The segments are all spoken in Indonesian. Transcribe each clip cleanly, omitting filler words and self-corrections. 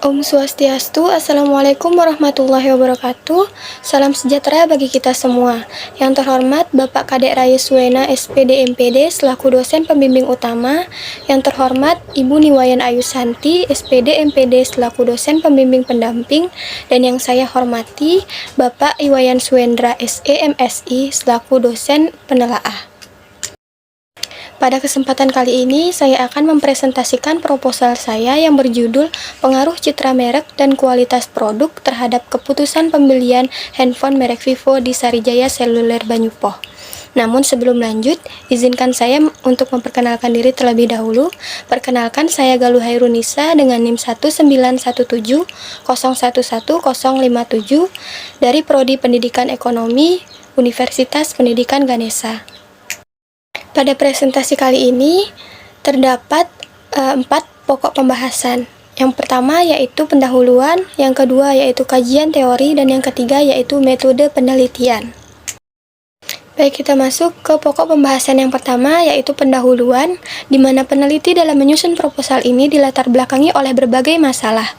Om Swastiastu, Assalamualaikum warahmatullahi wabarakatuh. Salam sejahtera bagi kita semua. Yang terhormat Bapak Kadek Rayeswena SPD MPD selaku dosen pembimbing utama. Yang terhormat Ibu Niwayan Ayu Santi SPD MPD selaku dosen pembimbing pendamping. Dan yang saya hormati Bapak Iwayan Suendra SE MSI selaku dosen penelaah. Pada kesempatan kali ini, saya akan mempresentasikan proposal saya yang berjudul Pengaruh Citra Merek dan Kualitas Produk terhadap Keputusan Pembelian Handphone Merek Vivo di Sarijaya Seluler Banyupoh. Namun sebelum lanjut, izinkan saya untuk memperkenalkan diri terlebih dahulu. Perkenalkan, saya Galuh Hairunisa dengan NIM 19170111057 dari Prodi Pendidikan Ekonomi Universitas Pendidikan Ganesha. Pada presentasi kali ini terdapat 4 pokok pembahasan. Yang pertama yaitu pendahuluan, yang kedua yaitu kajian teori, dan yang ketiga yaitu metode penelitian. Baik, kita masuk ke pokok pembahasan yang pertama yaitu pendahuluan, di mana peneliti dalam menyusun proposal ini dilatar belakangi oleh berbagai masalah,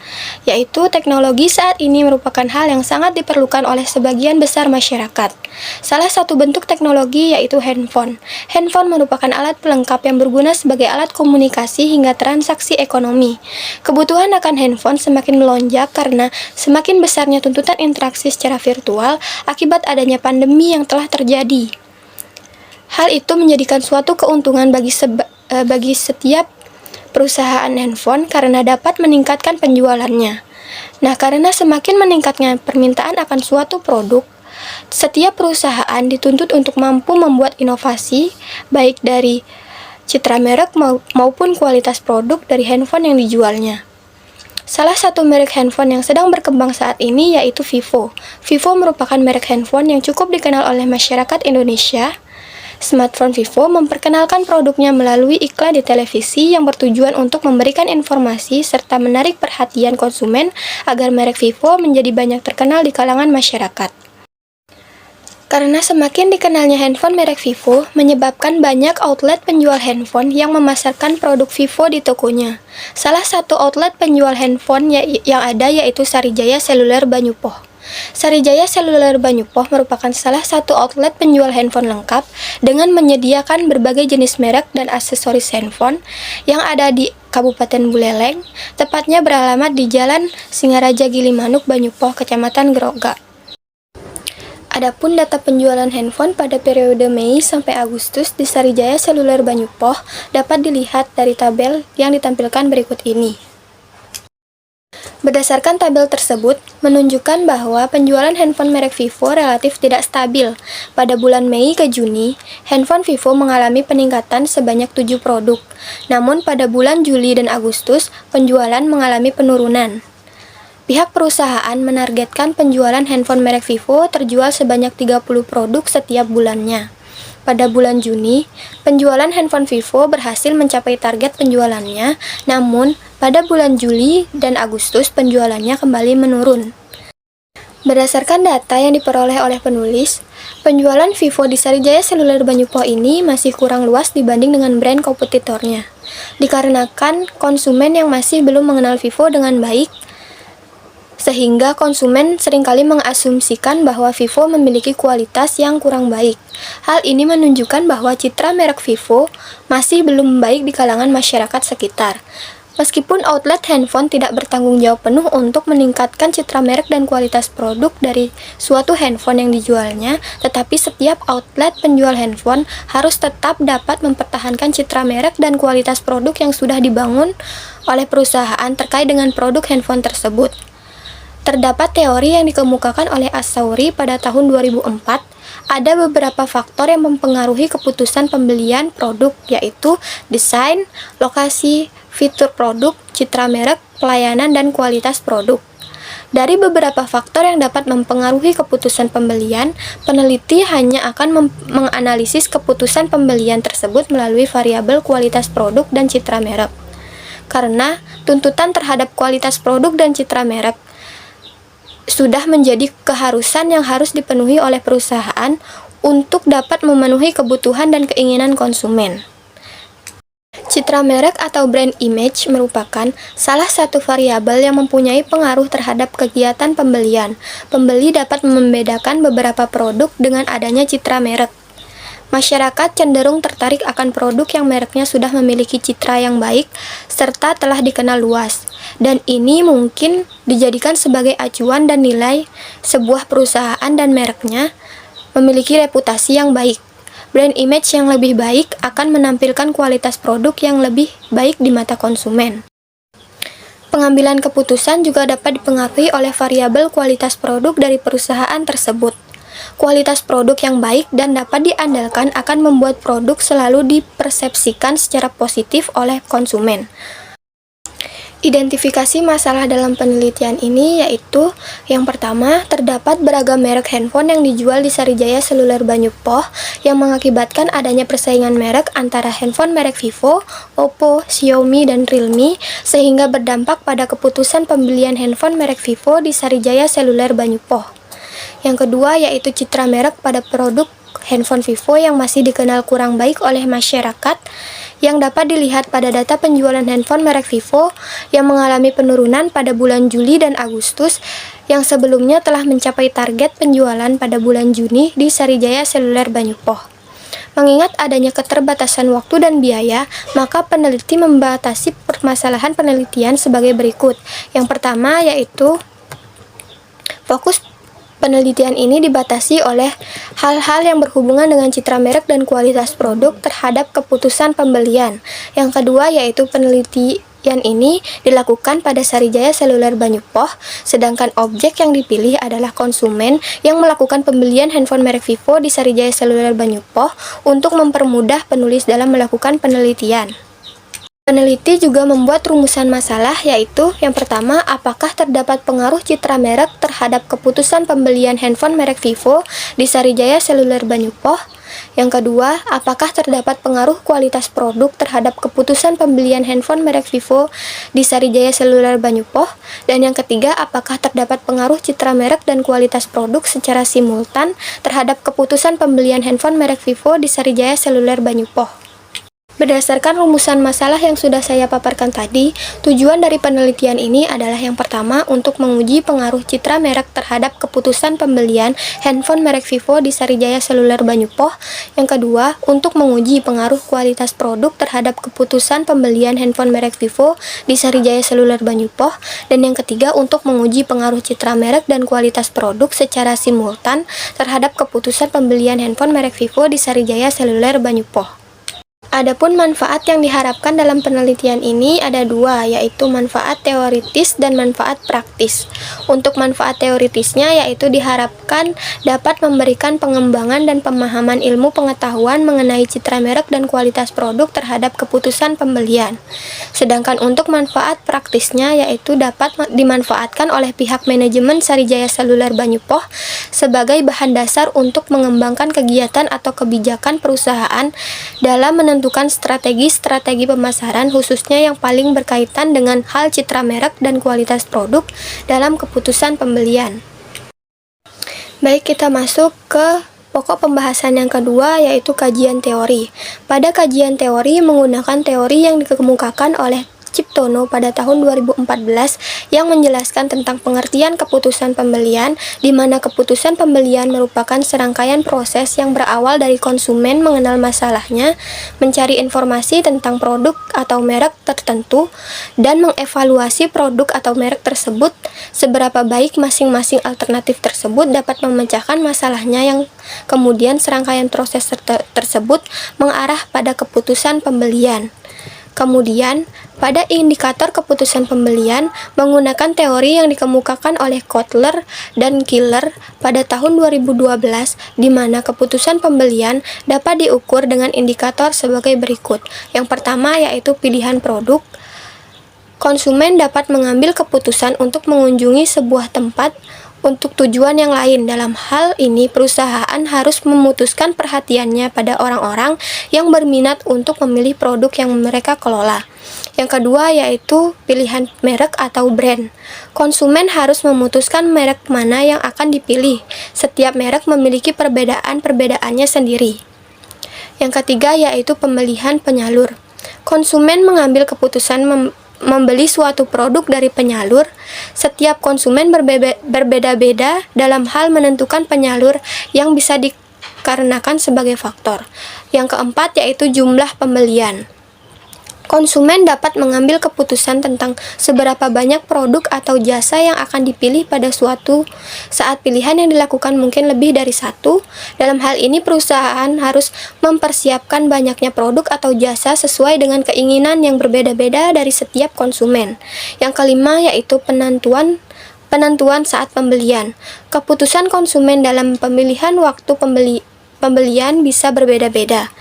yaitu teknologi saat ini merupakan hal yang sangat diperlukan oleh sebagian besar masyarakat. Salah satu bentuk teknologi yaitu handphone. Handphone merupakan alat pelengkap yang berguna sebagai alat komunikasi hingga transaksi ekonomi. Kebutuhan akan handphone semakin melonjak karena semakin besarnya tuntutan interaksi secara virtual akibat adanya pandemi yang telah terjadi. Hal itu menjadikan suatu keuntungan bagi setiap perusahaan handphone karena dapat meningkatkan penjualannya. Nah, karena semakin meningkatnya permintaan akan suatu produk, setiap perusahaan dituntut untuk mampu membuat inovasi, baik dari citra merek maupun kualitas produk dari handphone yang dijualnya. Salah satu merek handphone yang sedang berkembang saat ini yaitu Vivo. Vivo merupakan merek handphone yang cukup dikenal oleh masyarakat Indonesia. Smartphone Vivo memperkenalkan produknya melalui iklan di televisi yang bertujuan untuk memberikan informasi serta menarik perhatian konsumen agar merek Vivo menjadi banyak terkenal di kalangan masyarakat. Karena semakin dikenalnya handphone merek Vivo, menyebabkan banyak outlet penjual handphone yang memasarkan produk Vivo di tokonya. Salah satu outlet penjual handphone yang ada yaitu Sarijaya Seluler Banyupoh. Sarijaya Seluler Banyupoh merupakan salah satu outlet penjual handphone lengkap dengan menyediakan berbagai jenis merek dan aksesoris handphone yang ada di Kabupaten Buleleng, tepatnya beralamat di Jalan Singaraja Gilimanuk, Banyupoh, Kecamatan Grogak. Adapun data penjualan handphone pada periode Mei sampai Agustus di Sarijaya Seluler Banyupoh dapat dilihat dari tabel yang ditampilkan berikut ini. Berdasarkan tabel tersebut, menunjukkan bahwa penjualan handphone merek Vivo relatif tidak stabil. Pada bulan Mei ke Juni, handphone Vivo mengalami peningkatan sebanyak 7 produk. Namun pada bulan Juli dan Agustus, penjualan mengalami penurunan. Pihak perusahaan menargetkan penjualan handphone merek Vivo terjual sebanyak 30 produk setiap bulannya. Pada bulan Juni, penjualan handphone Vivo berhasil mencapai target penjualannya, namun pada bulan Juli dan Agustus penjualannya kembali menurun. Berdasarkan data yang diperoleh oleh penulis, penjualan Vivo di Sarijaya Seluler Banyupoh ini masih kurang luas dibanding dengan brand kompetitornya. Dikarenakan konsumen yang masih belum mengenal Vivo dengan baik, sehingga konsumen seringkali mengasumsikan bahwa Vivo memiliki kualitas yang kurang baik. Hal ini menunjukkan bahwa citra merek Vivo masih belum baik di kalangan masyarakat sekitar. Meskipun outlet handphone tidak bertanggung jawab penuh untuk meningkatkan citra merek dan kualitas produk dari suatu handphone yang dijualnya, tetapi setiap outlet penjual handphone harus tetap dapat mempertahankan citra merek dan kualitas produk yang sudah dibangun oleh perusahaan terkait dengan produk handphone tersebut. Terdapat teori yang dikemukakan oleh As-Sauri pada tahun 2004, ada beberapa faktor yang mempengaruhi keputusan pembelian produk, yaitu desain, lokasi, fitur produk, citra merek, pelayanan, dan kualitas produk. Dari beberapa faktor yang dapat mempengaruhi keputusan pembelian, peneliti hanya akan menganalisis keputusan pembelian tersebut melalui variabel kualitas produk dan citra merek. Karena tuntutan terhadap kualitas produk dan citra merek sudah menjadi keharusan yang harus dipenuhi oleh perusahaan untuk dapat memenuhi kebutuhan dan keinginan konsumen. Citra merek atau brand image merupakan salah satu variabel yang mempunyai pengaruh terhadap kegiatan pembelian. Pembeli dapat membedakan beberapa produk dengan adanya citra merek. Masyarakat cenderung tertarik akan produk yang mereknya sudah memiliki citra yang baik serta telah dikenal luas. Dan ini mungkin dijadikan sebagai acuan dan nilai sebuah perusahaan dan mereknya memiliki reputasi yang baik. Brand image yang lebih baik akan menampilkan kualitas produk yang lebih baik di mata konsumen. Pengambilan keputusan juga dapat dipengaruhi oleh variabel kualitas produk dari perusahaan tersebut. Kualitas produk yang baik dan dapat diandalkan akan membuat produk selalu dipersepsikan secara positif oleh konsumen. Identifikasi masalah dalam penelitian ini yaitu yang pertama, terdapat beragam merek handphone yang dijual di Sarijaya Seluler Banyu-Poh yang mengakibatkan adanya persaingan merek antara handphone merek Vivo, Oppo, Xiaomi, dan Realme sehingga berdampak pada keputusan pembelian handphone merek Vivo di Sarijaya Seluler Banyu-Poh. Yang kedua yaitu citra merek pada produk handphone Vivo yang masih dikenal kurang baik oleh masyarakat yang dapat dilihat pada data penjualan handphone merek Vivo yang mengalami penurunan pada bulan Juli dan Agustus yang sebelumnya telah mencapai target penjualan pada bulan Juni di Sarijaya Seluler Banyu-Poh. Mengingat adanya keterbatasan waktu dan biaya, maka peneliti membatasi permasalahan penelitian sebagai berikut. Yang pertama yaitu fokus penelitian ini dibatasi oleh hal-hal yang berhubungan dengan citra merek dan kualitas produk terhadap keputusan pembelian. Yang kedua yaitu penelitian ini dilakukan pada Sarijaya Seluler Banyu-Poh, sedangkan objek yang dipilih adalah konsumen yang melakukan pembelian handphone merek Vivo di Sarijaya Seluler Banyu-Poh untuk mempermudah penulis dalam melakukan penelitian. Peneliti juga membuat rumusan masalah yaitu yang pertama, apakah terdapat pengaruh citra merek terhadap keputusan pembelian handphone merek Vivo di Sarijaya Seluler Banyu-Poh? Yang kedua, apakah terdapat pengaruh kualitas produk terhadap keputusan pembelian handphone merek Vivo di Sarijaya Seluler Banyu-Poh? Dan yang ketiga, apakah terdapat pengaruh citra merek dan kualitas produk secara simultan terhadap keputusan pembelian handphone merek Vivo di Sarijaya Seluler Banyu-Poh? Berdasarkan rumusan masalah yang sudah saya paparkan tadi, tujuan dari penelitian ini adalah yang pertama untuk menguji pengaruh citra merek terhadap keputusan pembelian handphone merek Vivo di Sarijaya Seluler Banyu-Poh. Yang kedua, untuk menguji pengaruh kualitas produk terhadap keputusan pembelian handphone merek Vivo di Sarijaya Seluler Banyu-Poh. Dan yang ketiga, untuk menguji pengaruh citra merek dan kualitas produk secara simultan terhadap keputusan pembelian handphone merek Vivo di Sarijaya Seluler Banyu-Poh. Adapun manfaat yang diharapkan dalam penelitian ini ada dua, yaitu manfaat teoritis dan manfaat praktis. Untuk manfaat teoritisnya yaitu diharapkan dapat memberikan pengembangan dan pemahaman ilmu pengetahuan mengenai citra merek dan kualitas produk terhadap keputusan pembelian. Sedangkan untuk manfaat praktisnya yaitu dapat dimanfaatkan oleh pihak manajemen Sarijaya Seluler Banyu-Poh sebagai bahan dasar untuk mengembangkan kegiatan atau kebijakan perusahaan dalam menentukan strategi-strategi pemasaran khususnya yang paling berkaitan dengan hal citra merek dan kualitas produk dalam keputusan pembelian. Baik, kita masuk ke pokok pembahasan yang kedua yaitu kajian teori. Pada kajian teori menggunakan teori yang dikemukakan oleh Ciptono pada tahun 2014 yang menjelaskan tentang pengertian keputusan pembelian, di mana keputusan pembelian merupakan serangkaian proses yang berawal dari konsumen mengenal masalahnya, mencari informasi tentang produk atau merek tertentu, dan mengevaluasi produk atau merek tersebut seberapa baik masing-masing alternatif tersebut dapat memecahkan masalahnya, yang kemudian serangkaian proses tersebut mengarah pada keputusan pembelian. Kemudian, pada indikator keputusan pembelian menggunakan teori yang dikemukakan oleh Kotler dan Killer pada tahun 2012, di mana keputusan pembelian dapat diukur dengan indikator sebagai berikut. Yang pertama yaitu pilihan produk. Konsumen dapat mengambil keputusan untuk mengunjungi sebuah tempat untuk tujuan yang lain. Dalam hal ini, perusahaan harus memutuskan perhatiannya pada orang-orang yang berminat untuk memilih produk yang mereka kelola. Yang kedua yaitu pilihan merek atau brand. Konsumen harus memutuskan merek mana yang akan dipilih. Setiap merek memiliki perbedaan-perbedaannya sendiri. Yang ketiga yaitu pemilihan penyalur. Konsumen mengambil keputusan membeli suatu produk dari penyalur. Setiap konsumen berbeda-beda dalam hal menentukan penyalur yang bisa dikarenakan sebagai faktor. Yang keempat yaitu jumlah pembelian. Konsumen dapat mengambil keputusan tentang seberapa banyak produk atau jasa yang akan dipilih pada suatu saat pilihan yang dilakukan mungkin lebih dari satu. Dalam hal ini perusahaan harus mempersiapkan banyaknya produk atau jasa sesuai dengan keinginan yang berbeda-beda dari setiap konsumen. Yang kelima yaitu penentuan saat pembelian. Keputusan konsumen dalam pemilihan waktu pembelian bisa berbeda-beda.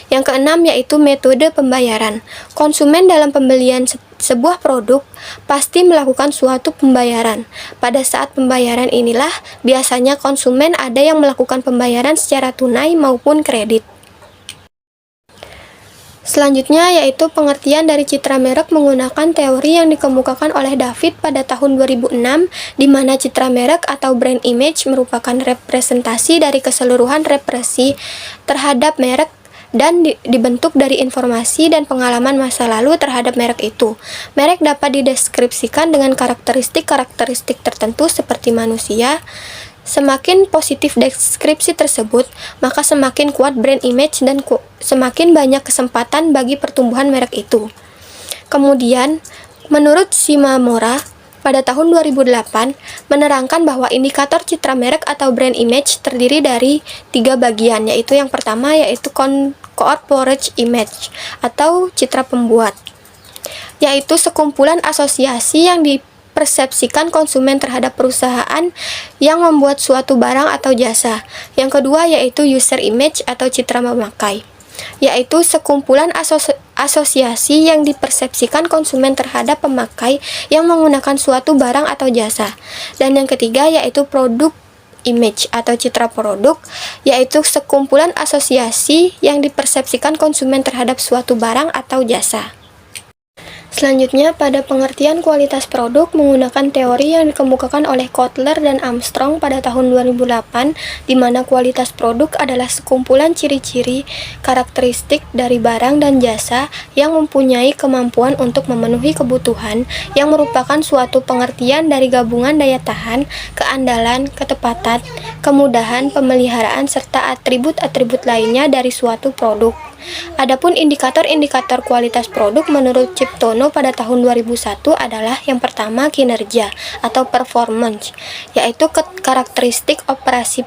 Yang keenam yaitu metode pembayaran. Konsumen dalam pembelian sebuah produk pasti melakukan suatu pembayaran. Pada saat pembayaran inilah biasanya konsumen ada yang melakukan pembayaran secara tunai maupun kredit. Selanjutnya yaitu pengertian dari citra merek menggunakan teori yang dikemukakan oleh David pada tahun 2006, di mana citra merek atau brand image merupakan representasi dari keseluruhan represi terhadap merek dan dibentuk dari informasi dan pengalaman masa lalu terhadap merek itu. Merek dapat dideskripsikan dengan karakteristik-karakteristik tertentu seperti manusia. Semakin positif deskripsi tersebut, maka semakin kuat brand image dan semakin banyak kesempatan bagi pertumbuhan merek itu. Kemudian, menurut Shimamura, pada tahun 2008, menerangkan bahwa indikator citra merek atau brand image terdiri dari 3 bagian, yaitu yang pertama yaitu corporate image atau citra pembuat, yaitu sekumpulan asosiasi yang dipersepsikan konsumen terhadap perusahaan yang membuat suatu barang atau jasa. Yang kedua yaitu user image atau citra memakai, yaitu sekumpulan asosiasi yang dipersepsikan konsumen terhadap pemakai yang menggunakan suatu barang atau jasa. Dan yang ketiga yaitu produk image atau citra produk, yaitu sekumpulan asosiasi yang dipersepsikan konsumen terhadap suatu barang atau jasa. Selanjutnya, pada pengertian kualitas produk menggunakan teori yang dikemukakan oleh Kotler dan Armstrong pada tahun 2008, di mana kualitas produk adalah sekumpulan ciri-ciri karakteristik dari barang dan jasa yang mempunyai kemampuan untuk memenuhi kebutuhan, yang merupakan suatu pengertian dari gabungan daya tahan, keandalan, ketepatan, kemudahan, pemeliharaan, serta atribut-atribut lainnya dari suatu produk. Adapun indikator-indikator kualitas produk menurut Ciptono pada tahun 2001 adalah yang pertama kinerja atau performance, yaitu karakteristik operasi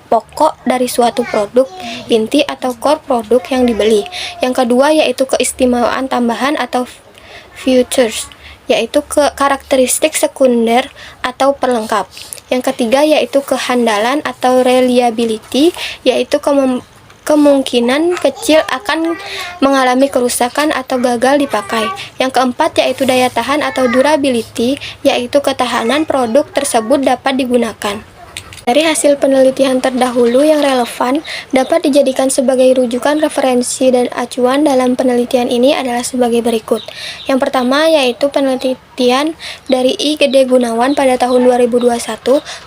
pokok dari suatu produk inti atau core produk yang dibeli. Yang kedua yaitu keistimewaan tambahan atau features, yaitu karakteristik sekunder atau pelengkap. Yang ketiga yaitu kehandalan atau reliability, yaitu kemungkinan kecil akan mengalami kerusakan atau gagal dipakai. Yang keempat yaitu daya tahan atau durability, yaitu ketahanan produk tersebut dapat digunakan. Dari hasil penelitian terdahulu yang relevan dapat dijadikan sebagai rujukan referensi dan acuan dalam penelitian ini adalah sebagai berikut. Yang pertama yaitu penelitian dari I. Gede Gunawan pada tahun 2021,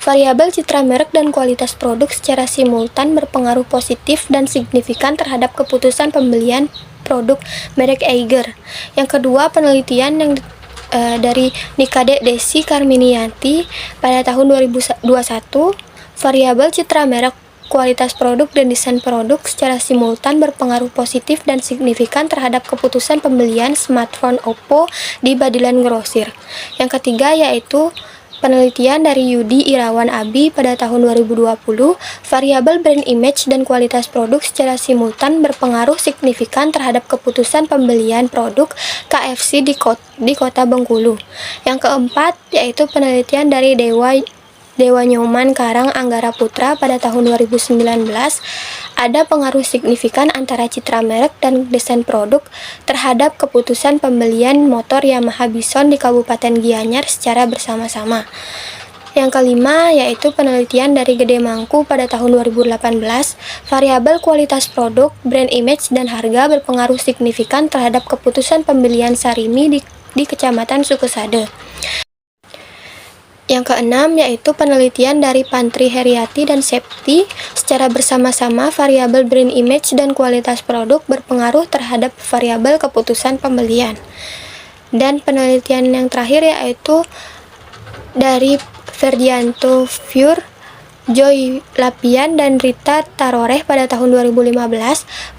variabel citra merek dan kualitas produk secara simultan berpengaruh positif dan signifikan terhadap keputusan pembelian produk merek Eiger. Yang kedua, penelitian yang dari Nikade Desi Karminianti pada tahun 2021, variabel citra merek, kualitas produk, dan desain produk secara simultan berpengaruh positif dan signifikan terhadap keputusan pembelian smartphone Oppo di Badilan Grosir. Yang ketiga yaitu penelitian dari Yudi Irawan Abi pada tahun 2020, variabel brand image dan kualitas produk secara simultan berpengaruh signifikan terhadap keputusan pembelian produk KFC di kota Bengkulu. Yang keempat yaitu penelitian dari Dewa Nyoman Karang Anggara Putra pada tahun 2019, ada pengaruh signifikan antara citra merek dan desain produk terhadap keputusan pembelian motor Yamaha Bison di Kabupaten Gianyar secara bersama-sama. Yang kelima yaitu penelitian dari Gede Mangku pada tahun 2018, variabel kualitas produk, brand image, dan harga berpengaruh signifikan terhadap keputusan pembelian Sarimi di Kecamatan Sukesade. Yang keenam yaitu penelitian dari Pantry Heriati dan Septi secara bersama-sama variabel brand image dan kualitas produk berpengaruh terhadap variabel keputusan pembelian. Dan penelitian yang terakhir yaitu dari Ferdianto Fiur, Joy Lapian, dan Rita Taroreh pada tahun 2015,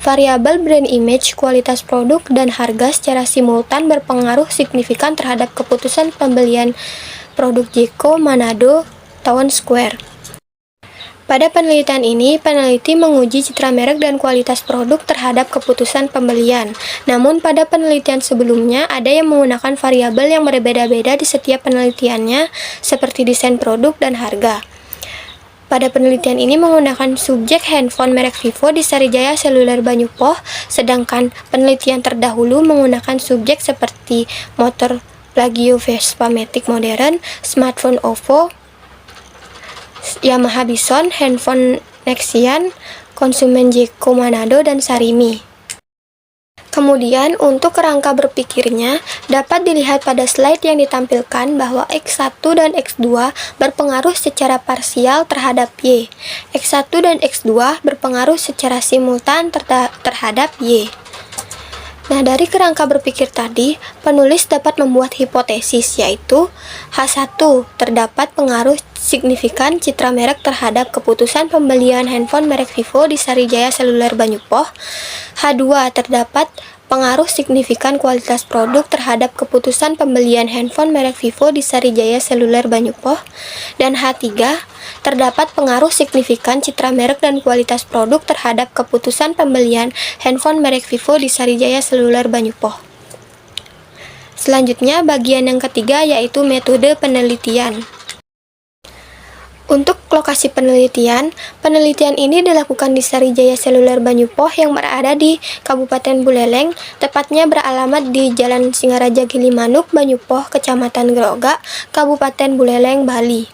variabel brand image, kualitas produk, dan harga secara simultan berpengaruh signifikan terhadap keputusan pembelian produk Jeko Manado Town Square. Pada penelitian ini, peneliti menguji citra merek dan kualitas produk terhadap keputusan pembelian. Namun, pada penelitian sebelumnya, ada yang menggunakan variabel yang berbeda-beda di setiap penelitiannya, seperti desain produk dan harga. Pada penelitian ini menggunakan subjek handphone merek Vivo di Sarijaya Seluler Banyupoh, sedangkan penelitian terdahulu menggunakan subjek seperti motor Plagio Vespa Matic modern, smartphone Oppo, Yamaha Bison, handphone Nexian, konsumen Jeko Manado, dan Sarimi. Kemudian, untuk kerangka berpikirnya, dapat dilihat pada slide yang ditampilkan bahwa X1 dan X2 berpengaruh secara parsial terhadap Y. X1 dan X2 berpengaruh secara simultan terhadap Y. Nah, dari kerangka berpikir tadi, penulis dapat membuat hipotesis, yaitu H1, terdapat pengaruh signifikan citra merek terhadap keputusan pembelian handphone merek Vivo di Sarijaya Seluler Banyupoh. H2, terdapat pengaruh signifikan kualitas produk terhadap keputusan pembelian handphone merek Vivo di Sarijaya Seluler Banyupoh. Dan H3, terdapat pengaruh signifikan citra merek dan kualitas produk terhadap keputusan pembelian handphone merek Vivo di Sarijaya Seluler Banyupoh. Selanjutnya, bagian yang ketiga yaitu metode penelitian. Untuk lokasi penelitian ini dilakukan di Sarijaya Seluler Banyupoh yang berada di Kabupaten Buleleng, tepatnya beralamat di Jalan Singaraja Gilimanuk, Banyupoh, Kecamatan Groga, Kabupaten Buleleng, Bali.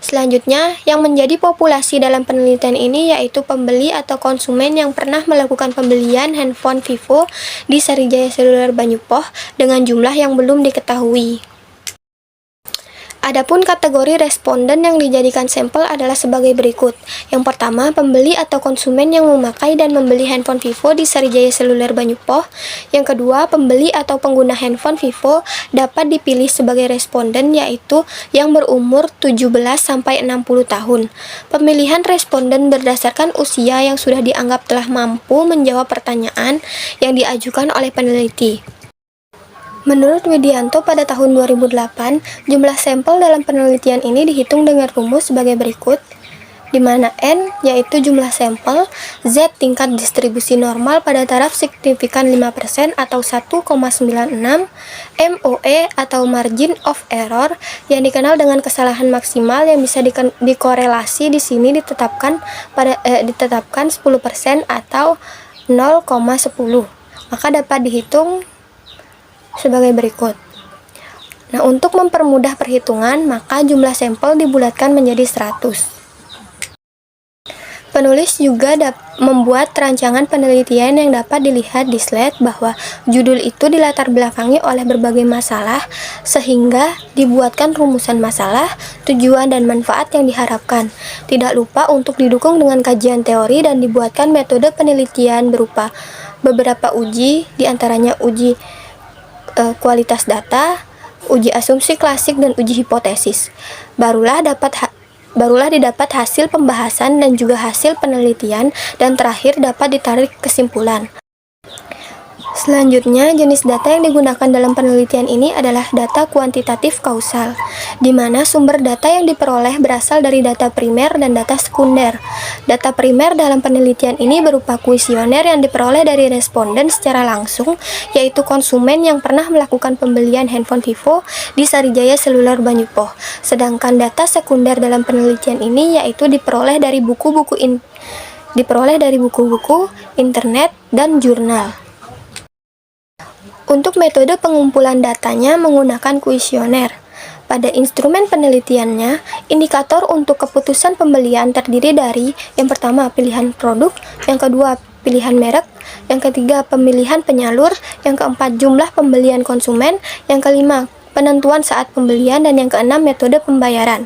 Selanjutnya, yang menjadi populasi dalam penelitian ini yaitu pembeli atau konsumen yang pernah melakukan pembelian handphone Vivo di Sarijaya Seluler Banyupoh dengan jumlah yang belum diketahui. Adapun kategori responden yang dijadikan sampel adalah sebagai berikut. Yang pertama, pembeli atau konsumen yang memakai dan membeli handphone Vivo di Sarijaya Seluler Banyupoh. Yang kedua, pembeli atau pengguna handphone Vivo dapat dipilih sebagai responden, yaitu yang berumur 17-60 tahun. Pemilihan responden berdasarkan usia yang sudah dianggap telah mampu menjawab pertanyaan yang diajukan oleh peneliti. Menurut Widianto pada tahun 2008, jumlah sampel dalam penelitian ini dihitung dengan rumus sebagai berikut, di mana N yaitu jumlah sampel, Z tingkat distribusi normal pada taraf signifikan 5% atau 1,96, MOE atau margin of error yang dikenal dengan kesalahan maksimal yang bisa dikorelasi di sini ditetapkan 10% atau 0,10. Maka dapat dihitung sebagai berikut. Nah, untuk mempermudah perhitungan, maka jumlah sampel dibulatkan menjadi 100. Penulis juga membuat rancangan penelitian yang dapat dilihat di slide bahwa judul itu dilatar belakangi oleh berbagai masalah sehingga dibuatkan rumusan masalah, tujuan dan manfaat yang diharapkan. Tidak lupa untuk didukung dengan kajian teori dan dibuatkan metode penelitian berupa beberapa uji, diantaranya uji kualitas data, uji asumsi klasik, dan uji hipotesis. Barulah didapat hasil pembahasan dan juga hasil penelitian, dan terakhir dapat ditarik kesimpulan. Selanjutnya, jenis data yang digunakan dalam penelitian ini adalah data kuantitatif kausal, di mana sumber data yang diperoleh berasal dari data primer dan data sekunder. Data primer dalam penelitian ini berupa kuesioner yang diperoleh dari responden secara langsung, yaitu konsumen yang pernah melakukan pembelian handphone Vivo di Sarijaya Seluler Banyupoh. Sedangkan data sekunder dalam penelitian ini yaitu diperoleh dari buku-buku internet, dan jurnal. Untuk metode pengumpulan datanya menggunakan kuesioner. Pada instrumen penelitiannya, indikator untuk keputusan pembelian terdiri dari yang pertama pilihan produk, yang kedua pilihan merek, yang ketiga pemilihan penyalur, yang keempat jumlah pembelian konsumen, yang kelima penentuan saat pembelian, dan yang keenam metode pembayaran.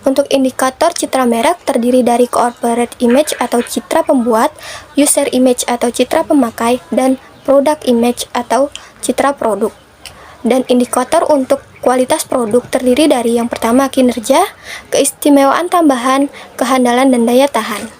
Untuk indikator citra merek terdiri dari corporate image atau citra pembuat, user image atau citra pemakai, dan product image atau citra produk. Dan indikator untuk kualitas produk terdiri dari yang pertama kinerja, keistimewaan tambahan, kehandalan, dan daya tahan.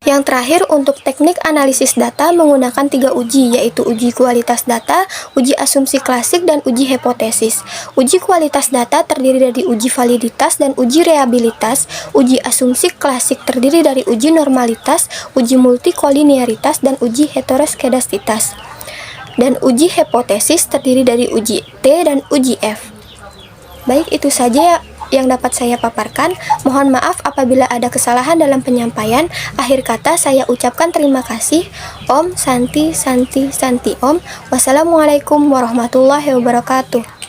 Yang terakhir untuk teknik analisis data menggunakan 3 uji, yaitu uji kualitas data, uji asumsi klasik, dan uji hipotesis. Uji kualitas data terdiri dari uji validitas dan uji reliabilitas. Uji asumsi klasik terdiri dari uji normalitas, uji multikolinearitas, dan uji heteroskedasitas. Dan uji hipotesis terdiri dari uji T dan uji F. Baik, itu saja yang dapat saya paparkan. Mohon maaf apabila ada kesalahan dalam penyampaian. Akhir kata saya ucapkan terima kasih. Om Santi Santi Santi Om. Wassalamualaikum warahmatullahi wabarakatuh.